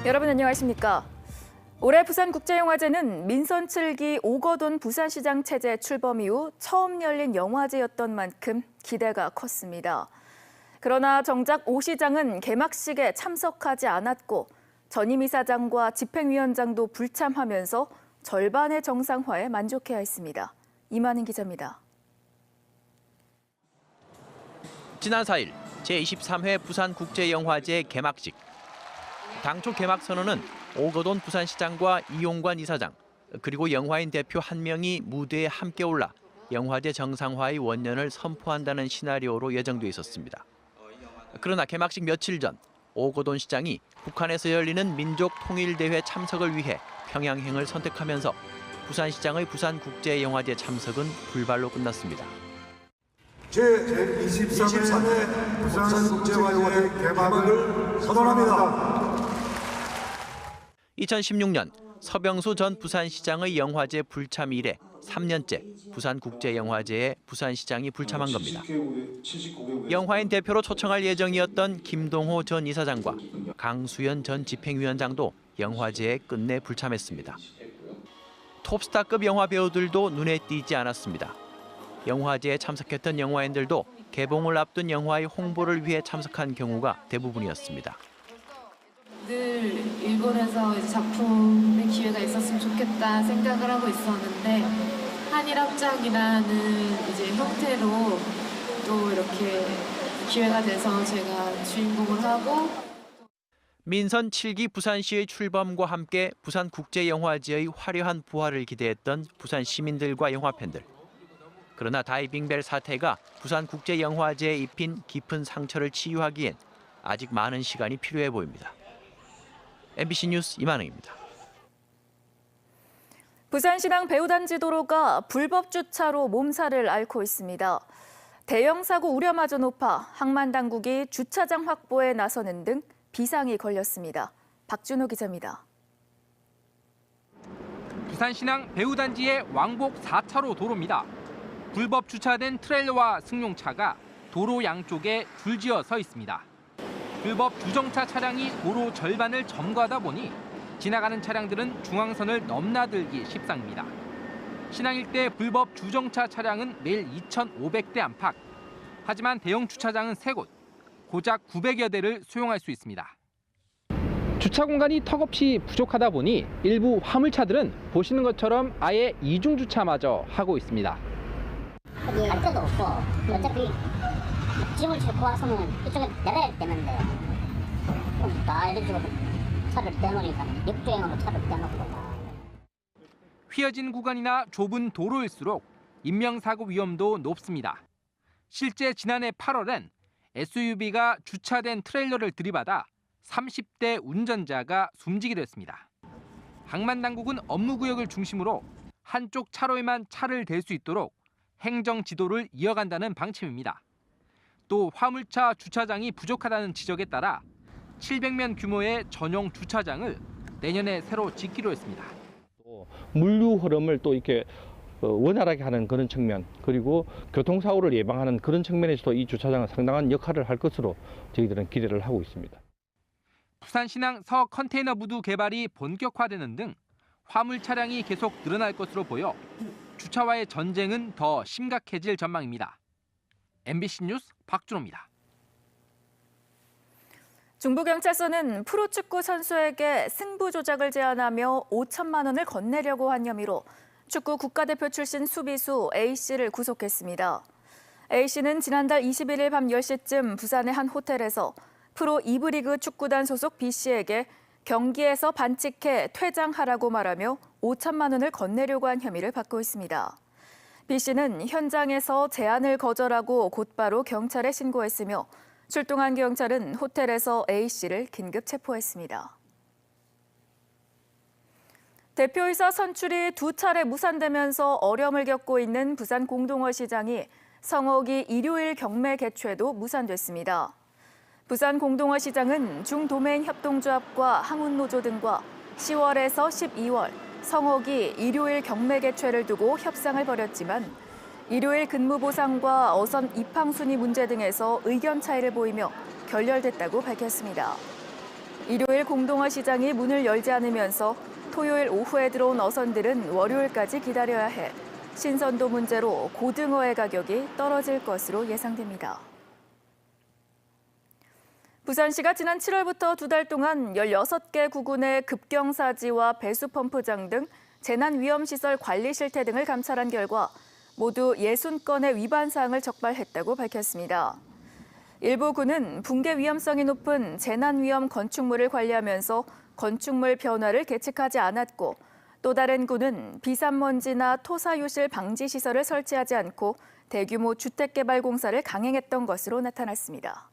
여러분 안녕하십니까? 올해 부산국제영화제는 민선 7기 오거돈 부산시장 체제 출범 이후 처음 열린 영화제였던 만큼 기대가 컸습니다. 그러나 정작 오 시장은 개막식에 참석하지 않았고 전임 이사장과 집행위원장도 불참하면서 절반의 정상화에 만족해야 했습니다. 이만희 기자입니다. 지난 4일 제23회 부산국제영화제 개막식. 당초 개막 선언은 오거돈 부산시장과 이용관 이사장, 그리고 영화인 대표 1명이 무대에 함께 올라 영화제 정상화의 원년을 선포한다는 시나리오로 예정돼 있었습니다. 그러나 개막식 며칠 전 오거돈 시장이 북한에서 열리는 민족통일대회 참석을 위해 평양행을 선택하면서 부산시장의 부산국제영화제 참석은 불발로 끝났습니다. 제23회 부산국제영화제 개막을 선언합니다. 2016년 서병수 전 부산시장의 영화제 불참 이래 3년째 부산국제영화제에 부산시장이 불참한 겁니다. 영화인 대표로 초청할 예정이었던 김동호 전 이사장과 강수연 전 집행위원장도 영화제에 끝내 불참했습니다. 톱스타급 영화 배우들도 눈에 띄지 않았습니다. 영화제에 참석했던 영화인들도 개봉을 앞둔 영화의 홍보를 위해 참석한 경우가 대부분이었습니다. 늘 일본에서 작품의 기회가 있었으면 좋겠다 생각을 하고 있었는데 한일합작이라는 이제 형태로 또 이렇게 기회가 돼서 제가 주인공을 하고 민선 7기 부산시의 출범과 함께 부산국제영화제의 화려한 부활을 기대했던 부산 시민들과 영화팬들. 그러나 다이빙벨 사태가 부산국제영화제에 입힌 깊은 상처를 치유하기엔 아직 많은 시간이 필요해 보입니다. MBC 뉴스 이만흥입니다. 부산시당 배우단지 도로가 불법 주차로 몸살을 앓고 있습니다. 대형 사고 우려마저 높아 항만당국이 주차장 확보에 나서는 등 비상이 걸렸습니다. 박준호 기자입니다. 부산시당 배우단지의 왕복 4차로 도로입니다. 불법 주차된 트레일러와 승용차가 도로 양쪽에 줄지어 서 있습니다. 불법 주정차 차량이 도로 절반을 점거하다 보니 지나가는 차량들은 중앙선을 넘나들기 십상입니다. 신항 일대 불법 주정차 차량은 매일 2,500대 안팎. 하지만 대형 주차장은 3곳, 고작 900여 대를 수용할 수 있습니다. 주차 공간이 턱없이 부족하다 보니 일부 화물차들은 보시는 것처럼 아예 이중 주차마저 하고 있습니다. 갈 데도 없고 어차피 짐을 싣고 와서는 이쪽에 내려야 되는데 다 이런 식으로 차를 떼놓으니까 역주행으로 차를 떼놓고 휘어진 구간이나 좁은 도로일수록 인명사고 위험도 높습니다. 실제 지난해 8월엔 SUV가 주차된 트레일러를 들이받아 30대 운전자가 숨지기도 했습니다. 항만당국은 업무구역을 중심으로 한쪽 차로에만 차를 댈 수 있도록 행정 지도를 이어간다는 방침입니다. 또 화물차 주차장이 부족하다는 지적에 따라 700면 규모의 전용 주차장을 내년에 새로 짓기로 했습니다. 물류 흐름을 또 이렇게 원활하게 하는 그런 측면, 그리고 교통사고를 예방하는 그런 측면에서도 이 주차장은 상당한 역할을 할 것으로 저희들은 기대를 하고 있습니다. 부산시당 서 컨테이너 부두 개발이 본격화되는 등 화물 차량이 계속 늘어날 것으로 보여 주차와의 전쟁은 더 심각해질 전망입니다. MBC 뉴스 박준호입니다. 중부경찰서는 프로축구 선수에게 승부 조작을 제안하며 5천만 원을 건네려고 한 혐의로 축구 국가대표 출신 수비수 A씨를 구속했습니다. A씨는 지난달 21일 밤 10시쯤 부산의 한 호텔에서 프로 2부 리그 축구단 소속 B씨에게 경기에서 반칙해 퇴장하라고 말하며 5천만 원을 건네려고 한 혐의를 받고 있습니다. B씨는 현장에서 제안을 거절하고 곧바로 경찰에 신고했으며 출동한 경찰은 호텔에서 A씨를 긴급 체포했습니다. 대표이사 선출이 2차례 무산되면서 어려움을 겪고 있는 부산 공동화 시장이 성옥이 일요일 경매 개최도 무산됐습니다. 부산 공동화 시장은 중도메인 협동조합과 항운노조 등과 10월에서 12월 성옥이 일요일 경매 개최를 두고 협상을 벌였지만 일요일 근무 보상과 어선 입항 순위 문제 등에서 의견 차이를 보이며 결렬됐다고 밝혔습니다. 일요일 공동화 시장이 문을 열지 않으면서 토요일 오후에 들어온 어선들은 월요일까지 기다려야 해 신선도 문제로 고등어의 가격이 떨어질 것으로 예상됩니다. 부산시가 지난 7월부터 2달 동안 16개 구군의 급경사지와 배수펌프장 등 재난위험시설 관리 실태 등을 감찰한 결과 모두 60건의 위반 사항을 적발했다고 밝혔습니다. 일부 군은 붕괴 위험성이 높은 재난위험 건축물을 관리하면서 건축물 변화를 계측하지 않았고 또 다른 군은 비산먼지나 토사유실 방지 시설을 설치하지 않고 대규모 주택개발 공사를 강행했던 것으로 나타났습니다.